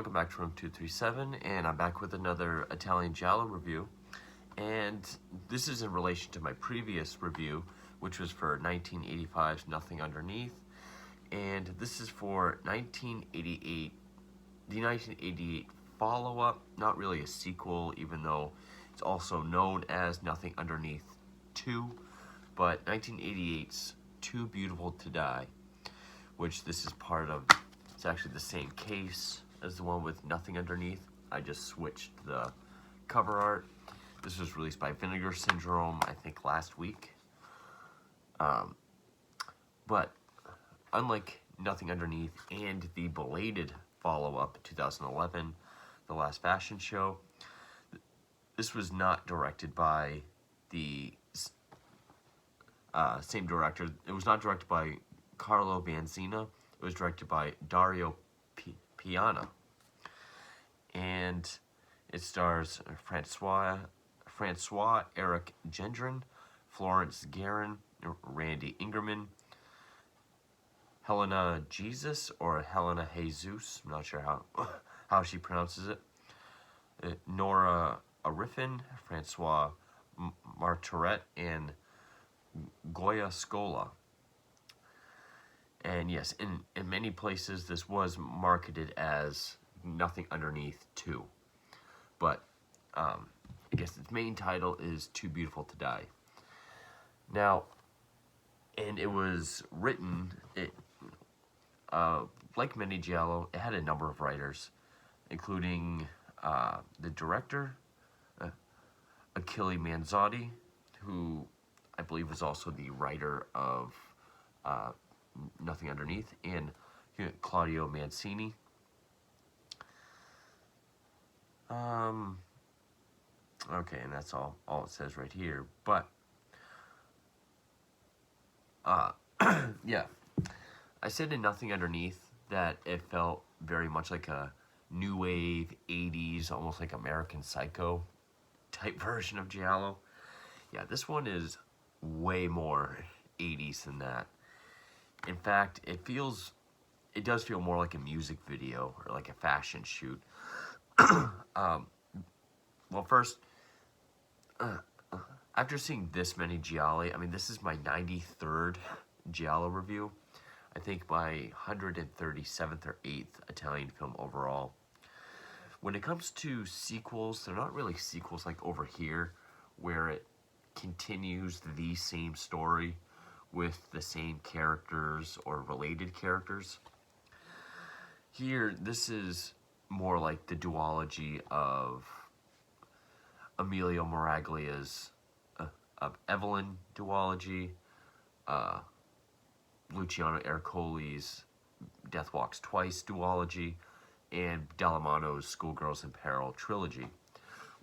welcome back to Room 237, and I'm back with another Italian Giallo review. And this is in relation to my previous review, which was for 1985's Nothing Underneath. And this is for 1988, the 1988 follow-up, not really a sequel, even though it's also known as Nothing Underneath 2, but 1988's Too Beautiful to Die, which this is part of. It's actually the same case as the one with Nothing Underneath. I just switched the cover art. This was released by Vinegar Syndrome, I think, last week. But unlike Nothing Underneath and the belated follow-up, 2011, The Last Fashion Show, this was not directed by the same director. It was not directed by Carlo Vanzina. It was directed by Dario Piana. And it stars Francois Eric Gendron, Florence Guerin, Randy Ingerman, Helena Jesus, or Helena Jesus, I'm not sure how she pronounces it, Nora Ariffin, Francois Martoret, and Goya Scola. And yes, in many places this was marketed as Nothing Underneath 2. But I guess its main title is Too Beautiful to Die. Now, and it was written, like many Giallo, it had a number of writers, including the director, Achille Manzotti, who I believe was also the writer of Nothing Underneath, and Claudio Mancini. Okay, and that's all it says right here. But yeah, I said in Nothing Underneath that it felt very much like a new wave 80s, almost like American Psycho type version of Giallo. Yeah, this one is way more 80s than that. In fact, it does feel more like a music video or like a fashion shoot. Well, first, after seeing this many Gialli, I mean, this is my 93rd Giallo review. I think my 137th or 8th Italian film overall. When it comes to sequels, they're not really sequels like over here, where it continues the same story with the same characters or related characters. Here, this is more like the duology of Emilio Miraglia's Evelyn duology, Luciano Ercoli's Death Walks Twice duology, and Dallamano's Schoolgirls in Peril trilogy,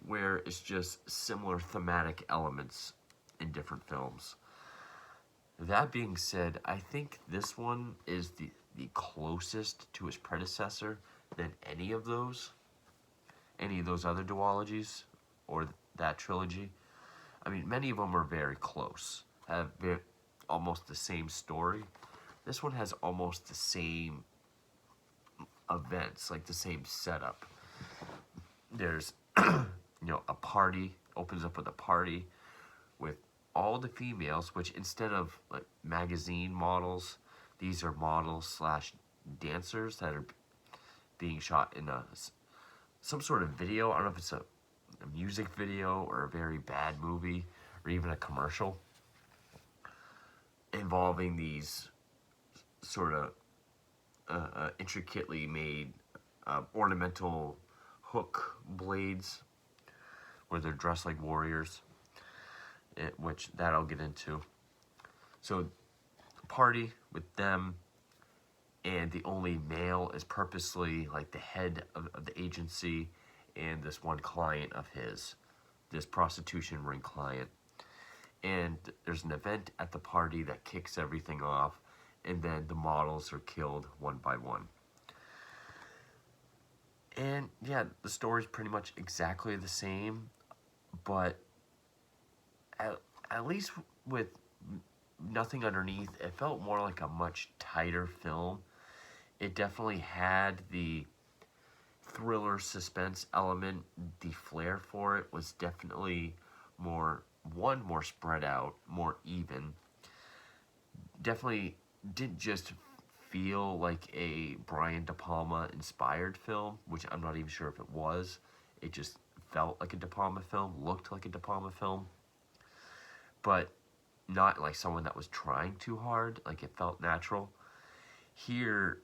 where it's just similar thematic elements in different films. That being said, I think this one is the closest to its predecessor than any of those other duologies or that trilogy. I mean, many of them are very close, have almost the same story. This one has almost the same events, like the same setup. There's, a party, opens up with a party with all the females, which instead of like magazine models, these are models / dancers that are being shot in some sort of video. I don't know if it's a music video or a very bad movie or even a commercial involving these sort of intricately made ornamental hook blades where they're dressed like warriors, which that I'll get into. So, party with them, and the only male is purposely like the head of the agency and this one client of his, this prostitution ring client. And there's an event at the party that kicks everything off, and then the models are killed one by one. And yeah, the story's pretty much exactly the same, but at least with Nothing Underneath, it felt more like a much tighter film. It definitely had the thriller suspense element, the flair for it was definitely more more spread out, more even. Definitely didn't just feel like a Brian De Palma inspired film, which I'm not even sure if it was. It just felt like a De Palma film, looked like a De Palma film, but not like someone that was trying too hard. Like, it felt natural. Here,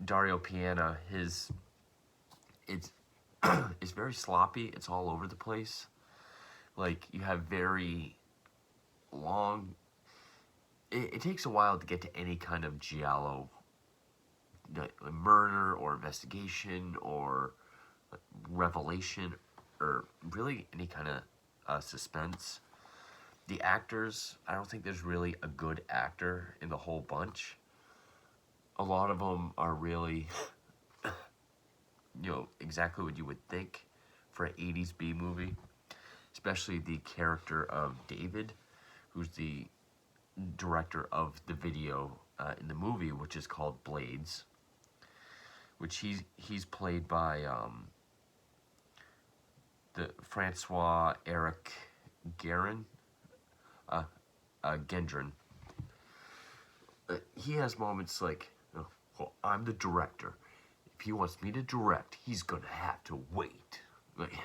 Dario Piana, it's it's very sloppy. It's all over the place. Like, you have very long. It takes a while to get to any kind of giallo, murder or investigation or revelation, or really any kind of suspense. The actors, I don't think there's really a good actor in the whole bunch. A lot of them are really, exactly what you would think for an 80s B movie. Especially the character of David, who's the director of the video in the movie, which is called Blades, which he's played by the Francois Eric Guerin, Gendron. He has moments like, well, I'm the director. If he wants me to direct, he's gonna have to wait. Like,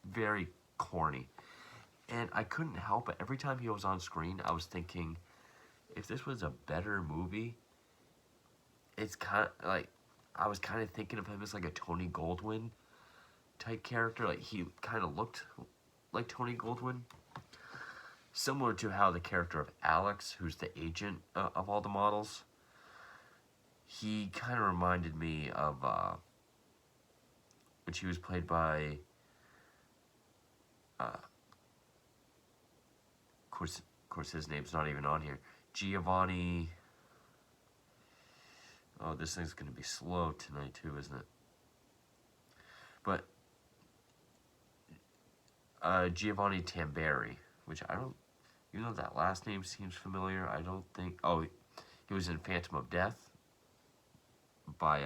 very corny. And I couldn't help it. Every time he was on screen, I was thinking, if this was a better movie, it's kind of like, I was kind of thinking of him as like a Tony Goldwyn type character. Like, he kind of looked like Tony Goldwyn. Similar to how the character of Alex, who's the agent of all the models, he kind of reminded me of, which he was played by, of course his name's not even on here, Giovanni. Oh, this thing's going to be slow tonight too, isn't it? But Giovanni Tamberi, which I don't, even though that last name seems familiar, I don't think. Oh, he was in Phantom of Death by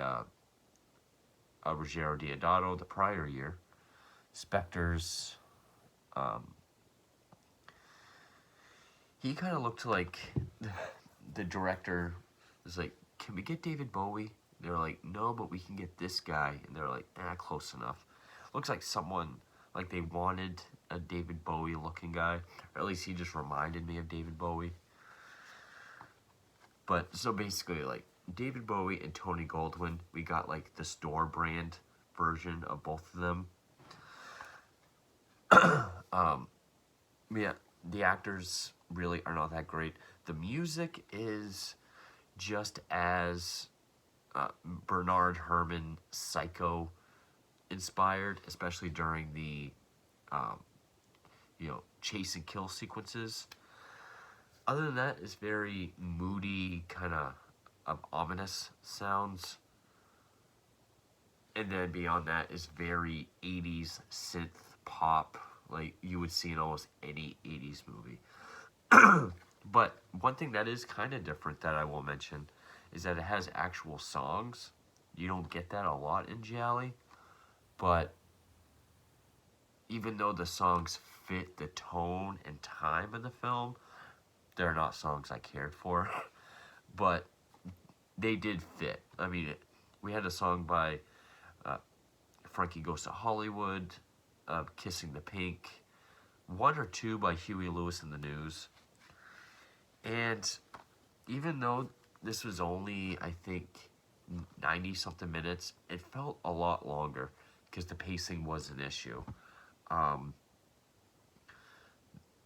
Ruggero Deodato the prior year. Spectres. He kind of looked like the director was like, can we get David Bowie? They're like, no, but we can get this guy. And they're like, close enough. Looks like someone, like they wanted a David Bowie looking guy. Or at least he just reminded me of David Bowie. But, so basically, like, David Bowie and Tony Goldwyn, we got, like, the store brand version of both of them. Yeah, the actors really are not that great. The music is just as Bernard Herrmann Psycho inspired, especially during the chase and kill sequences. Other than that, it's very moody, kind of ominous sounds. And then beyond that is very 80s synth pop, like you would see in almost any 80s movie. But one thing that is kind of different that I will mention is that it has actual songs. You don't get that a lot in Giallo, but even though the songs fit the tone and time of the film, they're not songs I cared for, but they did fit. I mean, we had a song by Frankie Goes to Hollywood, Kissing the Pink, one or two by Huey Lewis and the News. And even though this was only, I think, 90-something minutes, it felt a lot longer because the pacing was an issue.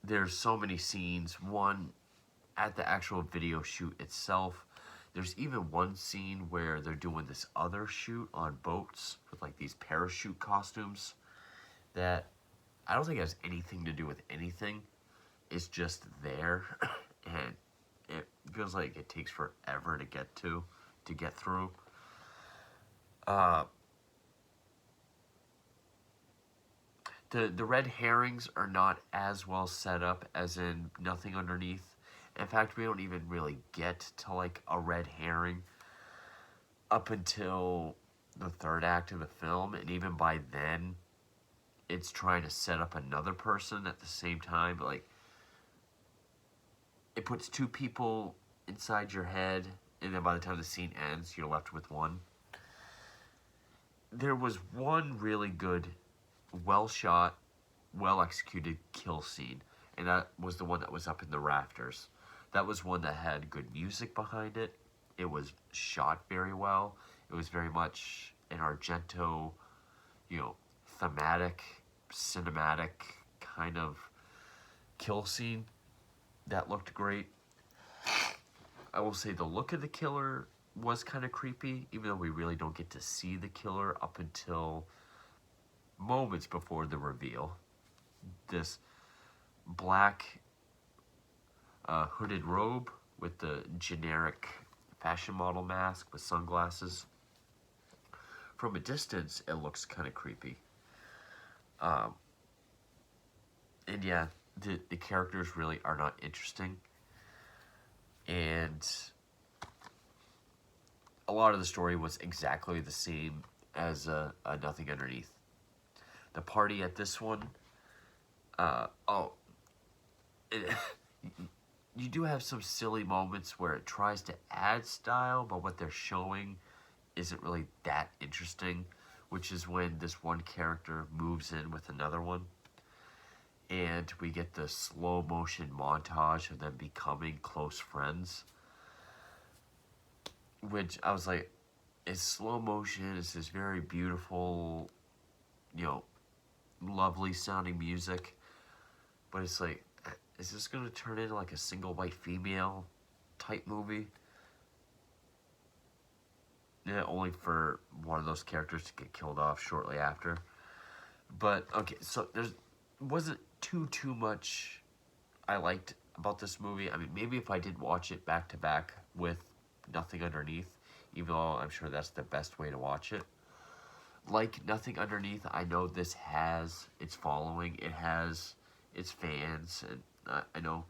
There's so many scenes. One, at the actual video shoot itself, there's even one scene where they're doing this other shoot on boats with like these parachute costumes that I don't think has anything to do with anything. It's just there, and it feels like it takes forever to get through. The red herrings are not as well set up as in Nothing Underneath. In fact, we don't even really get to like a red herring up until the third act of the film, and even by then, it's trying to set up another person at the same time. Like, it puts two people inside your head, and then by the time the scene ends, you're left with one. There was one really good, well shot, well executed kill scene, and that was the one that was up in the rafters. That was one that had good music behind it. It was shot very well. It was very much an Argento, thematic, cinematic kind of kill scene that looked great. I will say the look of the killer was kind of creepy, even though we really don't get to see the killer up until moments before the reveal. This black hooded robe with the generic fashion model mask with sunglasses. From a distance, it looks kind of creepy. And yeah, the characters really are not interesting. And a lot of the story was exactly the same as Nothing Underneath. The party at this one, you do have some silly moments where it tries to add style, but what they're showing isn't really that interesting, which is when this one character moves in with another one. And we get the slow motion montage of them becoming close friends. Which I was like, it's slow motion, it's this very beautiful, lovely sounding music. But it's like, is this going to turn into like a single white female type movie? Yeah, only for one of those characters to get killed off shortly after. But, okay, so there's wasn't too much I liked about this movie. I mean, maybe if I did watch it back to back with Nothing Underneath, even though I'm sure that's the best way to watch it. Like Nothing Underneath, I know this has its following. It has its fans, and I know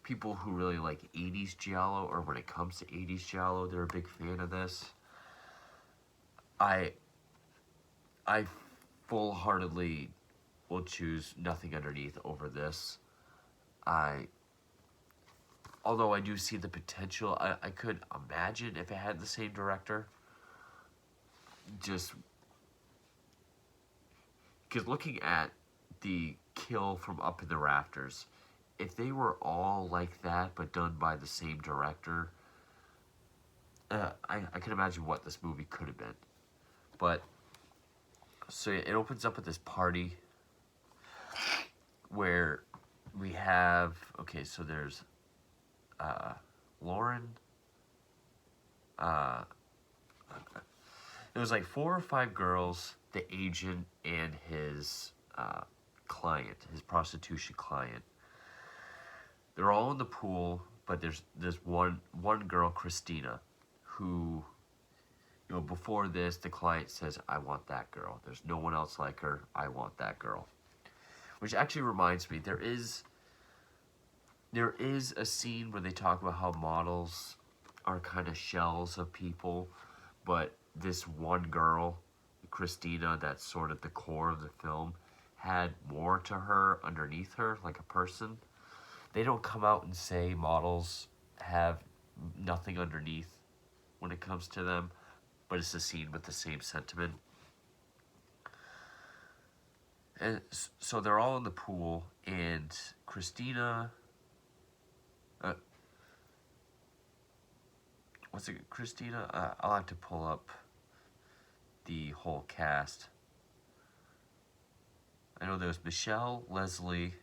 people who really like 80s Giallo, or when it comes to 80s Giallo, they're a big fan of this. I full-heartedly will choose Nothing Underneath over this. Although I do see the potential, I could imagine if it had the same director. Just because looking at the kill from Up in the Rafters, if they were all like that but done by the same director, I can imagine what this movie could have been. But so it opens up with this party where we have, okay, so there's Lauren. There was like 4 or 5 girls, the agent, and his client, his prostitution client. They're all in the pool, but there's one girl, Christina, who, before this, the client says, I want that girl. There's no one else like her. I want that girl. Which actually reminds me, there is a scene where they talk about how models are kind of shells of people, but this one girl, Christina, that's sort of the core of the film, had more to her underneath her, like a person. They don't come out and say models have nothing underneath when it comes to them, but it's a scene with the same sentiment. And so they're all in the pool, and Christina, what's it, Christina? I'll have to pull up the whole cast. I know there's Michelle, Leslie.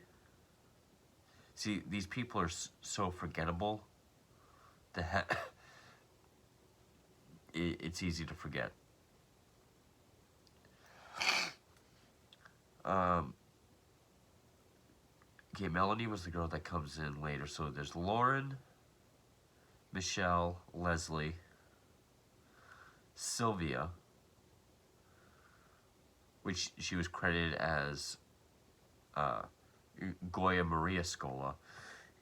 See, these people are so forgettable that it's easy to forget. Okay, Melanie was the girl that comes in later. So there's Lauren, Michelle, Leslie, Sylvia, which she was credited as Goya Maria Scola.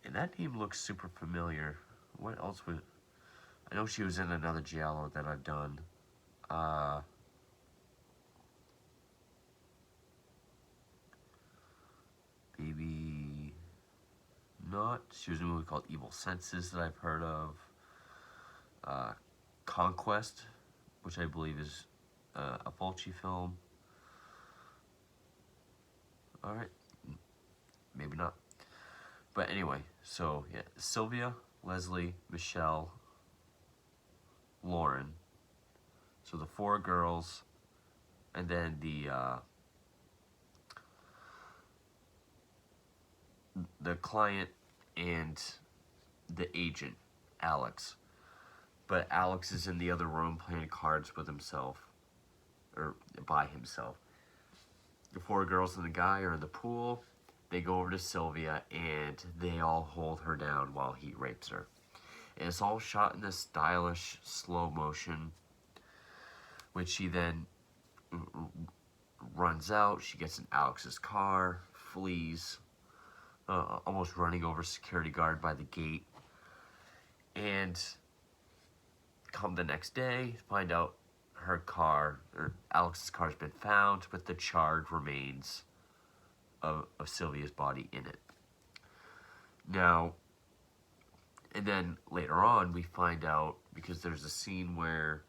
And that name looks super familiar. What else would... I know she was in another Giallo that I've done. not. She was in a movie called Evil Senses that I've heard of. Conquest, which I believe is a Fulci film. Alright, maybe not. But anyway, so yeah, Sylvia, Leslie, Michelle, Lauren. So the 4 girls, and then the client and the agent, Alex. But Alex is in the other room playing cards with himself, or by himself. The 4 girls and the guy are in the pool. They go over to Sylvia and they all hold her down while he rapes her. And it's all shot in this stylish slow motion, which she then runs out. She gets in Alex's car, flees, almost running over a security guard by the gate. And come the next day, find out her car, or Alex's car, has been found with the charred remains of Sylvia's body in it. Now, and then later on, we find out, because there's a scene where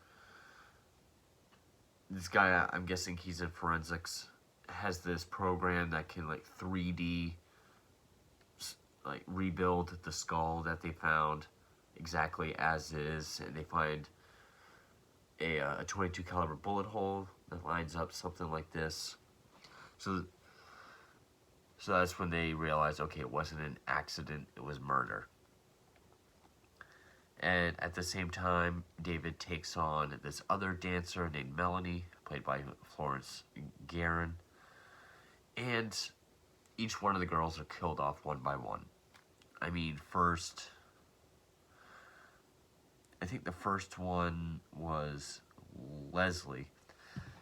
this guy, I'm guessing he's in forensics, has this program that can like 3D like rebuild the skull that they found exactly as is, and they find a 22 caliber bullet hole that lines up something like this. So that's when they realize, okay, it wasn't an accident, it was murder. And at the same time, David takes on this other dancer named Melanie, played by Florence Guerin. And each one of the girls are killed off one by one. I mean, I think the first one was Leslie,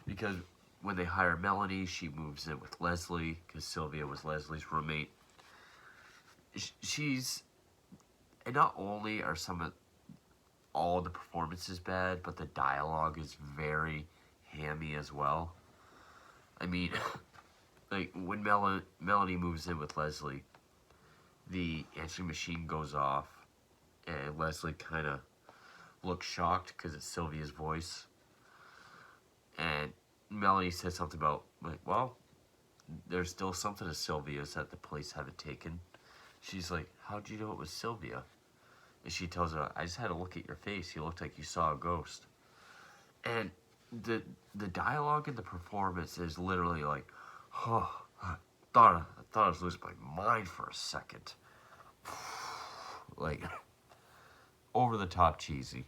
because when they hire Melanie, she moves in with Leslie, because Sylvia was Leslie's roommate. And not only are all the performances bad, but the dialogue is very hammy as well. I mean, like, when Melanie moves in with Leslie, the answering machine goes off, and Leslie kind of looks shocked because it's Sylvia's voice. And Melanie says something about, like, well, there's still something to Sylvia's that the police haven't taken. She's like, how'd you know it was Sylvia? And she tells her, I just had to look at your face. You looked like you saw a ghost. And the dialogue in the performance is literally like, oh, I thought I was losing my mind for a second. Like, over the top cheesy.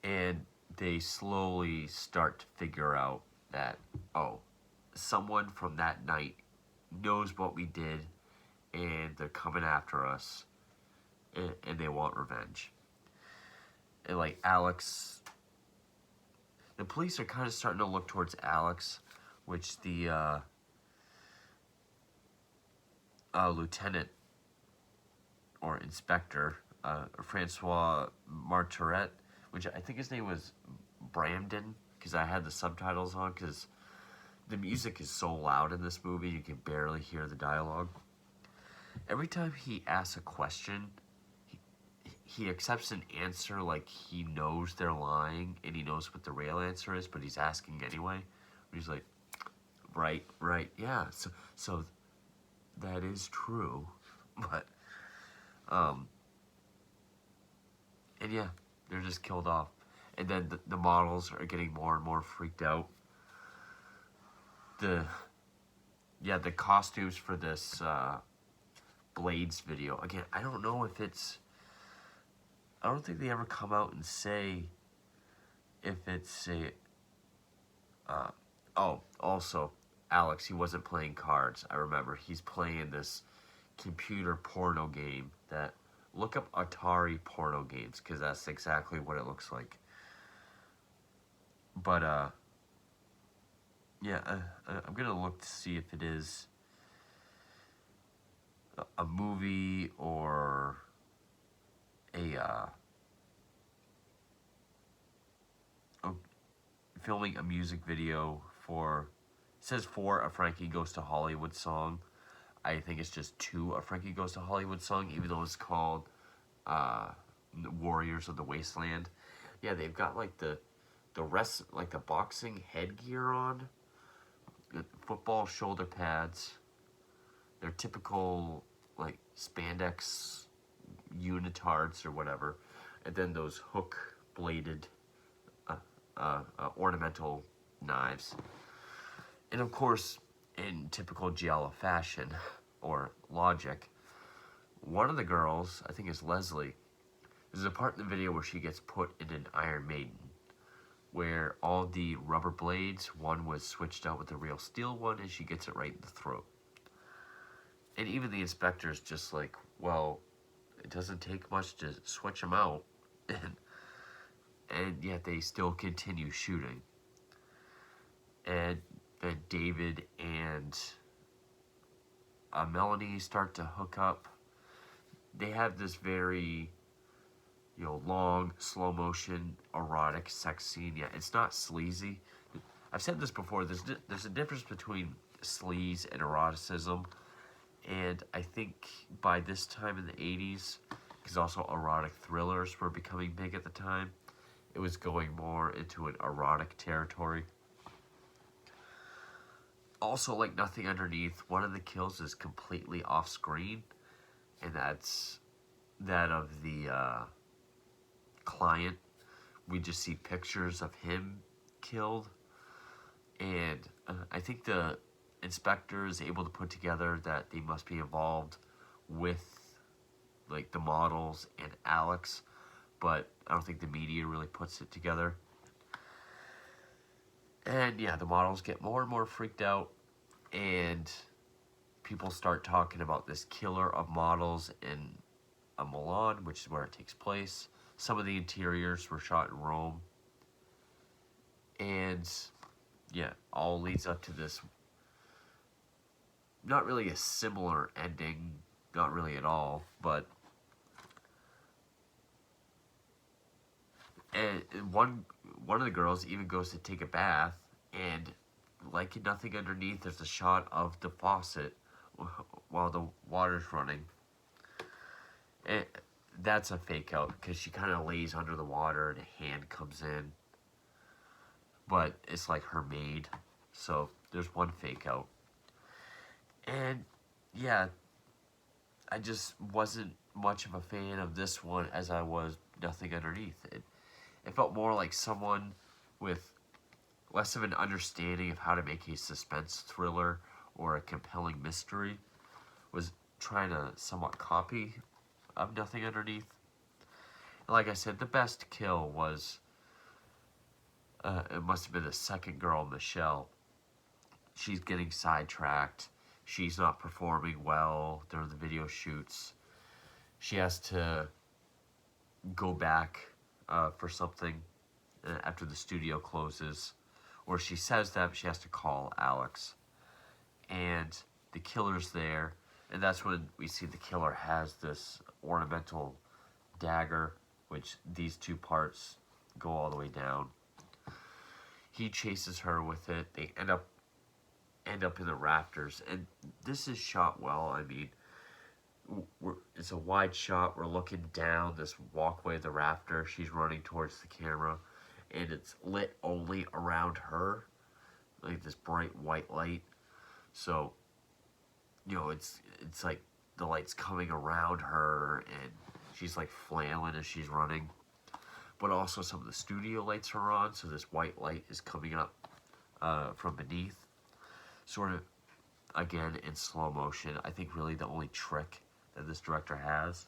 And they slowly start to figure out that, oh, someone from that night knows what we did, and they're coming after us, and they want revenge. And like Alex, the police are kind of starting to look towards Alex, which the lieutenant or inspector, Francois Martiret, which I think his name was Brandon, because I had the subtitles on, because the music is so loud in this movie, you can barely hear the dialogue. Every time he asks a question, he accepts an answer like he knows they're lying, and he knows what the real answer is, but he's asking anyway. He's like, right, yeah, so that is true, but, and yeah, they're just killed off. And then the models are getting more and more freaked out. The costumes for this Blades video, again, I don't know if it's, I don't think they ever come out and say if it's a, also, Alex, he wasn't playing cards. I remember, he's playing this computer porno game that, look up Atari porno games, because that's exactly what it looks like. But, yeah, I'm gonna look to see if it is a movie or filming a music video for, it says for a Frankie Goes to Hollywood song. I think it's just 2 A Frankie Goes to Hollywood song, even though it's called uh, Warriors of the Wasteland. Yeah, they've got like the rest, like the boxing headgear on, the football shoulder pads, their typical like spandex unitards or whatever, and then those hook bladed ornamental knives. And of course, in typical Giallo fashion or logic, one of the girls, I think it's Leslie, there's a part in the video where she gets put in an Iron Maiden, where all the rubber blades, one was switched out with a real steel one, and she gets it right in the throat. And even the inspector's just like, well, it doesn't take much to switch them out. And yet they still continue shooting. And then David and Melanie start to hook up. They have this very, long, slow motion, erotic sex scene. Yeah, it's not sleazy. I've said this before. There's a difference between sleaze and eroticism. And I think by this time in the 80s, because also erotic thrillers were becoming big at the time, it was going more into an erotic territory. Also, like Nothing Underneath, one of the kills is completely off screen, and that's that of the client. We just see pictures of him killed, and I think the inspector is able to put together that they must be involved with like the models and Alex, but I don't think the media really puts it together. And yeah, the models get more and more freaked out, and people start talking about this killer of models in Milan, which is where it takes place. Some of the interiors were shot in Rome. And yeah, all leads up to this, not really a similar ending, not really at all, but and one of the girls even goes to take a bath, and like in Nothing Underneath, there's a shot of the faucet while the water's running. And that's a fake out because she kind of lays under the water and a hand comes in, but it's like her maid. So there's one fake out. And yeah, I just wasn't much of a fan of this one as I was Nothing Underneath. It felt more like someone with less of an understanding of how to make a suspense thriller or a compelling mystery was trying to somewhat copy of Nothing Underneath. And like I said, the best kill was, it must have been the second girl, Michelle. She's getting sidetracked. She's not performing well during the video shoots. She has to go back for something after the studio closes. Or she says that she has to call Alex. And the killer's there. And that's when we see the killer has this ornamental dagger, which these two parts go all the way down. He chases her with it. They end up in the rafters, and this is shot well. I mean, it's a wide shot. We're looking down this walkway of the rafter. She's running towards the camera, and it's lit only around her, like this bright white light. So, it's like the light's coming around her, and she's like flailing as she's running. But also some of the studio lights are on, so this white light is coming up from beneath. Sort of, again, in slow motion. I think really the only trick that this director has.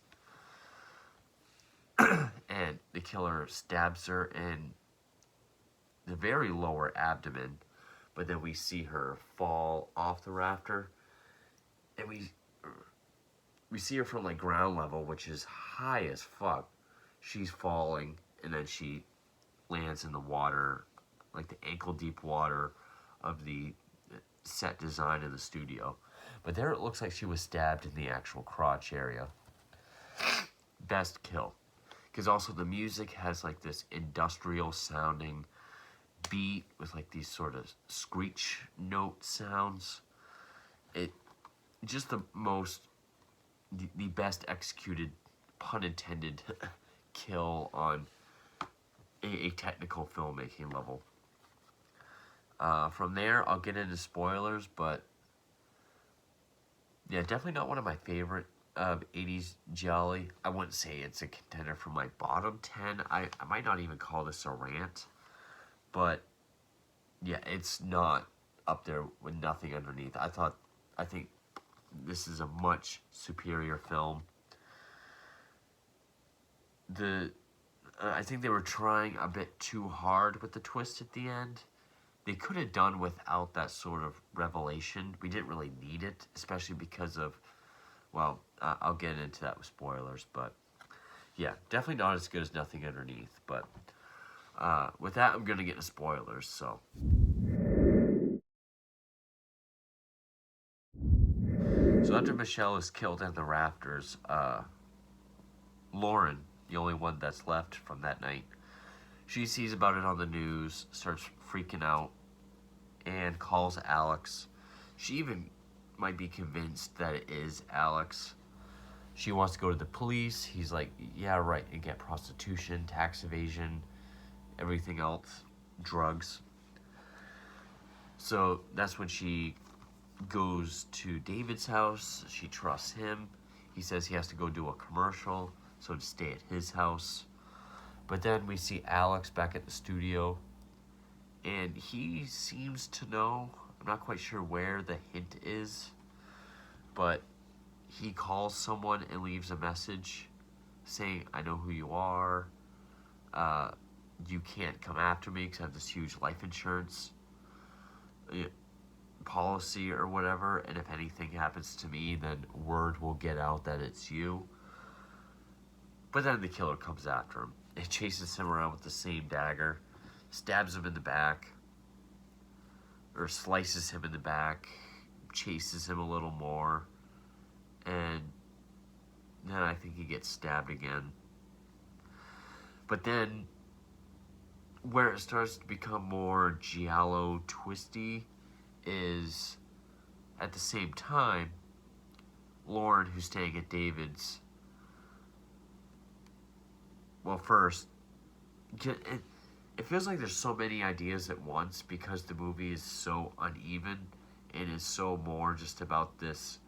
And the killer stabs her in the very lower abdomen, but then we see her fall off the rafter, and we see her from like ground level, which is high as fuck. She's falling, and then she lands in the water, like the ankle deep water of the set design in the studio. But there it looks like she was stabbed in the actual crotch area. Best kill. Because also the music has like this industrial sounding beat with like these sort of screech note sounds. just the best executed, pun intended, kill on a technical filmmaking level. From there, I'll get into spoilers, but yeah, definitely not one of my favorite 80s Giallo. I wouldn't say it's a contender for my bottom 10. I might not even call this a rant, but yeah, it's not up there with Nothing Underneath. I think this is a much superior film. I think they were trying a bit too hard with the twist at the end. They could have done without that sort of revelation. We didn't really need it, especially because of, well, I'll get into that with spoilers, but yeah, definitely not as good as Nothing Underneath. But with that, I'm going to get into spoilers, So after Michelle is killed in the rafters, Lauren, the only one that's left from that night, she sees about it on the news, starts freaking out, and calls Alex. She even might be convinced that it is Alex. She wants to go to the police. He's like, yeah, right, and get prostitution, tax evasion, everything else, drugs. So that's when she goes to David's house. She trusts him. He says he has to go do a commercial, so to stay at his house. But then we see Alex back at the studio, and he seems to know. I'm not quite sure where the hint is, but he calls someone and leaves a message saying, I know who you are. You can't come after me because I have this huge life insurance policy or whatever, and if anything happens to me, then word will get out that it's you. But then the killer comes after him. It chases him around with the same dagger, stabs him in the back, or slices him in the back, chases him a little more, and then I think he gets stabbed again. But then, where it starts to become more Giallo twisty is, at the same time, Lauren, who's staying at David's, well, first, it feels like there's so many ideas at once because the movie is so uneven and is so more just about this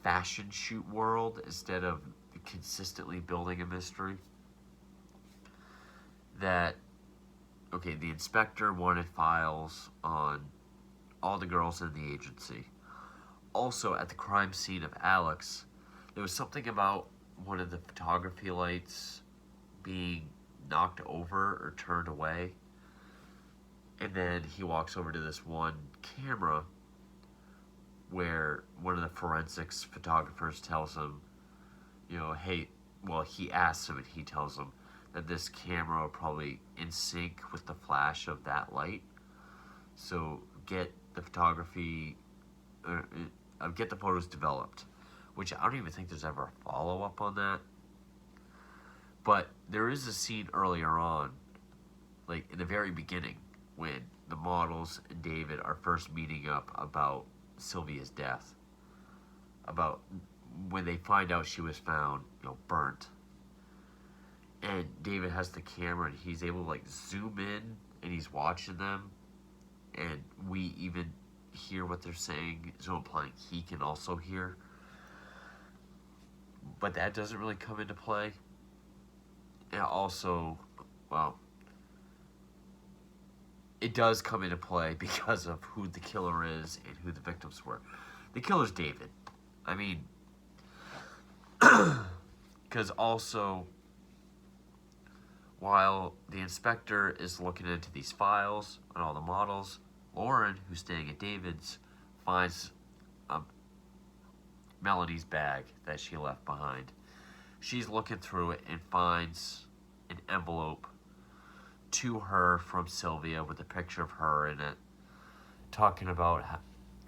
fashion shoot world instead of consistently building a mystery. That, okay, the inspector wanted files on all the girls in the agency. Also, at the crime scene of Alex, there was something about one of the photography lights being knocked over or turned away. And then he walks over to this one camera where one of the forensics photographers tells him, hey, well, he asks him and he tells him that this camera will probably in sync with the flash of that light. So get the photography, get the photos developed, which I don't even think there's ever a follow-up on that. But there is a scene earlier on, like in the very beginning, when the models and David are first meeting up about Sylvia's death. About when they find out she was found, burnt. And David has the camera and he's able to zoom in and he's watching them. And we even hear what they're saying, so implying he can also hear. But that doesn't really come into play. And also, well, it does come into play because of who the killer is and who the victims were. The killer's David. I mean, because also, while the inspector is looking into these files on all the models, Lauren, who's staying at David's, finds Melody's bag that she left behind. She's looking through it and finds an envelope to her from Sylvia with a picture of her in it, talking about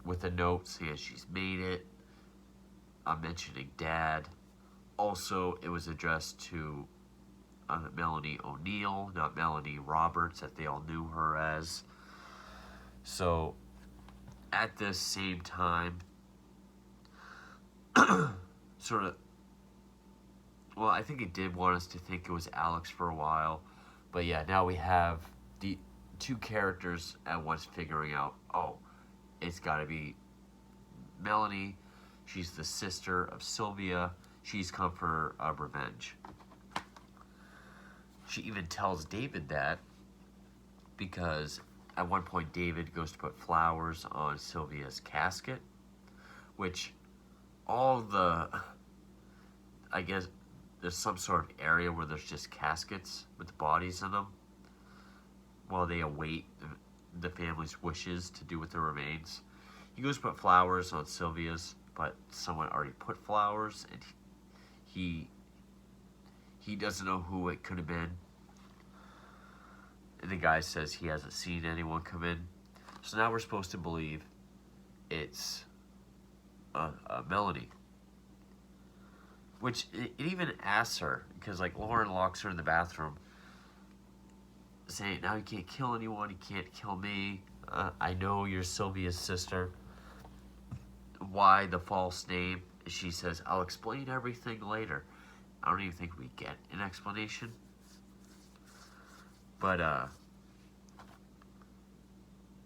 with a note saying she's made it, mentioning Dad. Also, it was addressed to Melanie O'Neill, not Melanie Roberts, that they all knew her as. So, at this same time, sort of, well, I think it did want us to think it was Alex for a while, but yeah, now we have the two characters at once figuring out, oh, it's got to be Melanie. She's the sister of Sylvia. She's come for revenge. She even tells David that because at one point David goes to put flowers on Sylvia's casket, which all the, I guess there's some sort of area where there's just caskets with the bodies in them while they await the family's wishes to do with the remains. He goes to put flowers on Sylvia's, but someone already put flowers, and he doesn't know who it could have been. And the guy says he hasn't seen anyone come in. So now we're supposed to believe it's Melanie. Which, it even asks her, because like Lauren locks her in the bathroom, saying, now you can't kill anyone, you can't kill me. I know you're Sylvia's sister. Why the false name? She says, I'll explain everything later. I don't even think we get an explanation. But,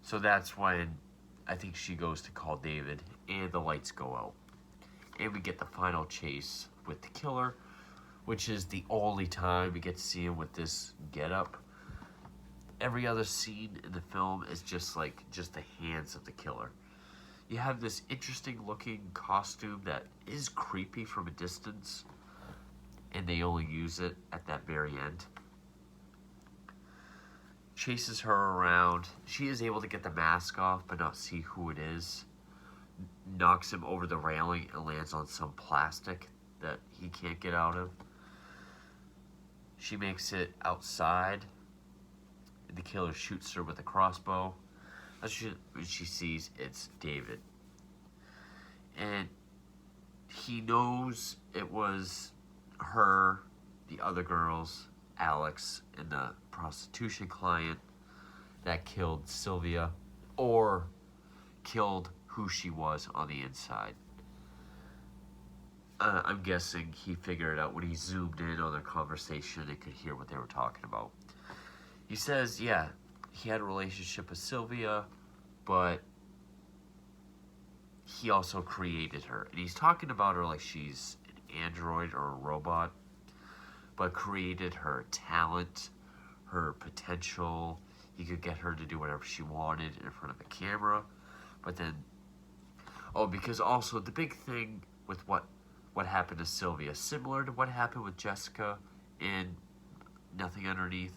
so that's when I think she goes to call David, and the lights go out. And we get the final chase with the killer, which is the only time we get to see him with this getup. Every other scene in the film is just the hands of the killer. You have this interesting looking costume that is creepy from a distance, and they only use it at that very end. Chases her around. She is able to get the mask off but not see who it is. Knocks him over the railing and lands on some plastic that he can't get out of. She makes it outside. The killer shoots her with a crossbow. As she sees it's David. And he knows it was her, the other girls, Alex, and the prostitution client that killed Sylvia, or killed who she was on the inside. I'm guessing he figured out when he zoomed in on their conversation and could hear what they were talking about. He says, yeah, he had a relationship with Sylvia, but he also created her. And he's talking about her like she's an android or a robot, but created her talent, her potential. He could get her to do whatever she wanted in front of a camera. But then, because also the big thing with what happened to Sylvia, similar to what happened with Jessica in Nothing Underneath,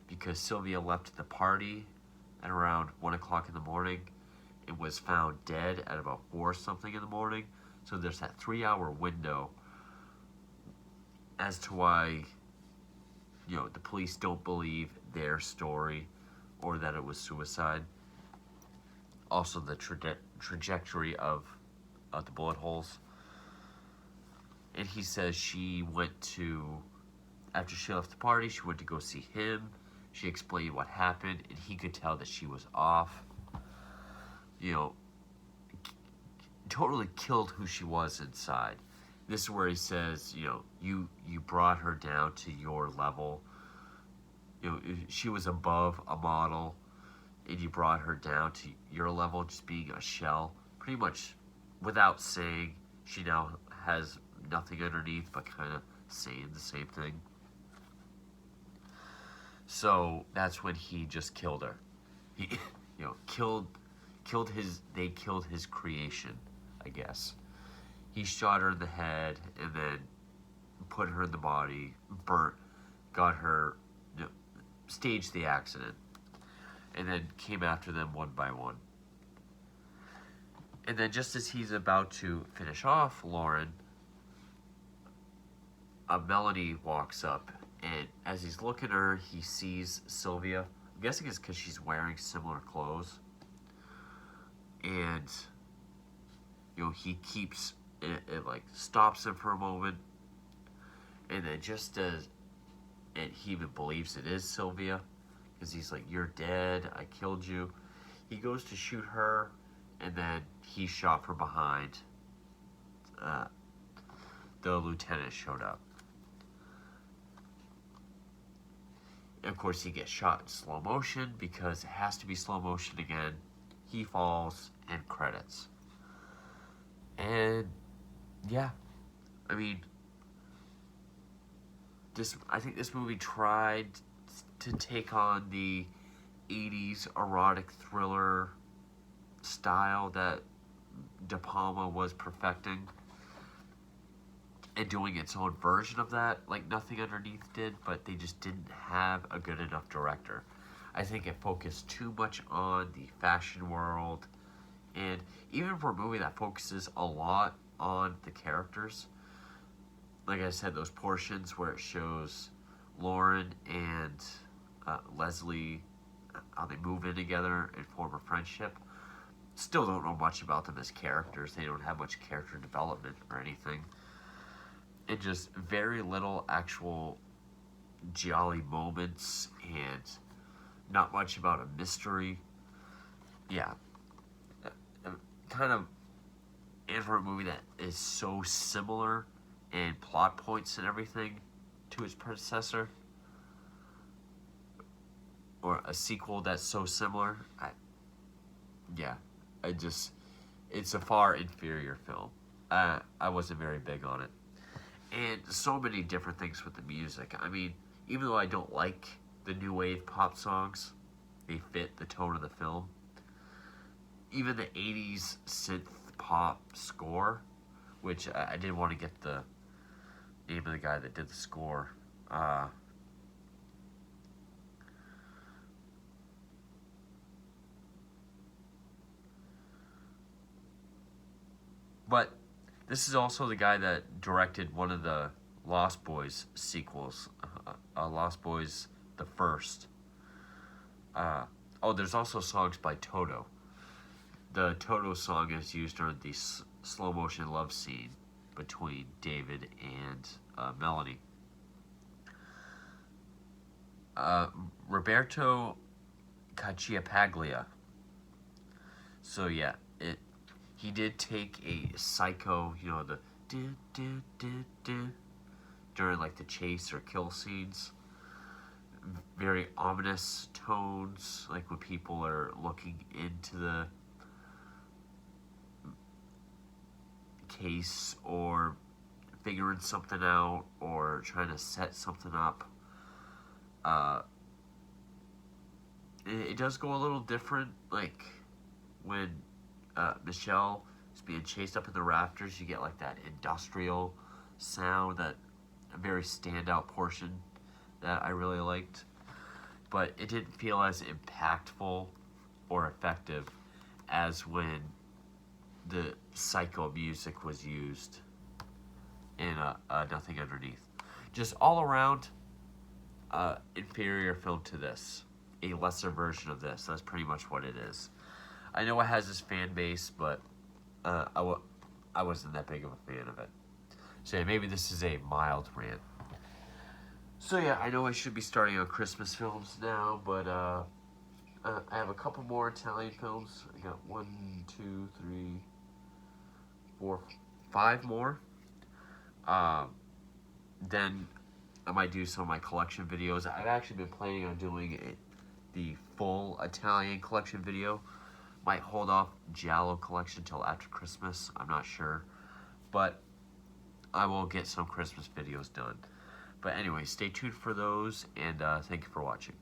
because Sylvia left the party at around 1 o'clock in the morning and was found dead at about 4 something in the morning. So there's that 3-hour window as to why, the police don't believe their story or that it was suicide. Also the trajectory of the bullet holes. And he says she went to, after she left the party, she went to go see him. She explained what happened, and he could tell that she was off. Totally killed who she was inside. This is where he says, you brought her down to your level. She was above a model, and you brought her down to your level, just being a shell. Pretty much, without saying, she now has nothing underneath, but kind of saying the same thing. So that's when he just killed her. He, killed his creation, I guess. He shot her in the head and then put her in the body, burnt, got her, staged the accident, and then came after them one by one. And then just as he's about to finish off Lauren, Melanie walks up, and as he's looking at her, he sees Sylvia. I'm guessing it's because she's wearing similar clothes. And, he keeps, it stops him for a moment. And then just as, and he even believes it is Sylvia, because he's like, you're dead, I killed you. He goes to shoot her, and then he's shot from behind. the lieutenant showed up. And of course, he gets shot in slow motion because it has to be slow motion again. He falls, and credits. And yeah, I mean, I think this movie tried to take on the 80s erotic thriller style that De Palma was perfecting, and doing its own version of that, like Nothing Underneath did, but they just didn't have a good enough director. I think it focused too much on the fashion world, and even for a movie that focuses a lot on the characters, like I said, those portions where it shows Lauren and Leslie, how they move in together and form a friendship, still don't know much about them as characters. They don't have much character development or anything. And just very little actual jolly moments, and not much about a mystery. Yeah. Kind of, and for a movie that is so similar in plot points and everything to its predecessor, or a sequel that's so similar, it's a far inferior film. I wasn't very big on it. And so many different things with the music. I mean, even though I don't like the new wave pop songs, they fit the tone of the film. Even the 80s synth pop score, which I didn't want to get the name of the guy that did the score. But this is also the guy that directed one of the Lost Boys sequels, Lost Boys the First. There's also songs by Toto. The Toto song is used during the slow motion love scene between David and Melanie. Roberto Cacciapaglia. So yeah, he did take a Psycho, the during like the chase or kill scenes. Very ominous tones, like when people are looking into the case or figuring something out or trying to set something up. It does go a little different, like when Michelle is being chased up in the rafters, you get like that industrial sound, that a very standout portion that I really liked. But it didn't feel as impactful or effective as when the Psycho music was used in Nothing Underneath. Just all around, inferior film to this. A lesser version of this. That's pretty much what it is. I know it has this fan base, but I wasn't that big of a fan of it. So yeah, maybe this is a mild rant. So yeah, I know I should be starting on Christmas films now, but I have a couple more Italian films. I got 1, 2, 3, 4, 5 more. Then I might do some of my collection videos. I've actually been planning on doing the full Italian collection video. Might hold off Giallo collection till after Christmas. I'm not sure. But I will get some Christmas videos done. But anyway, stay tuned for those, and thank you for watching.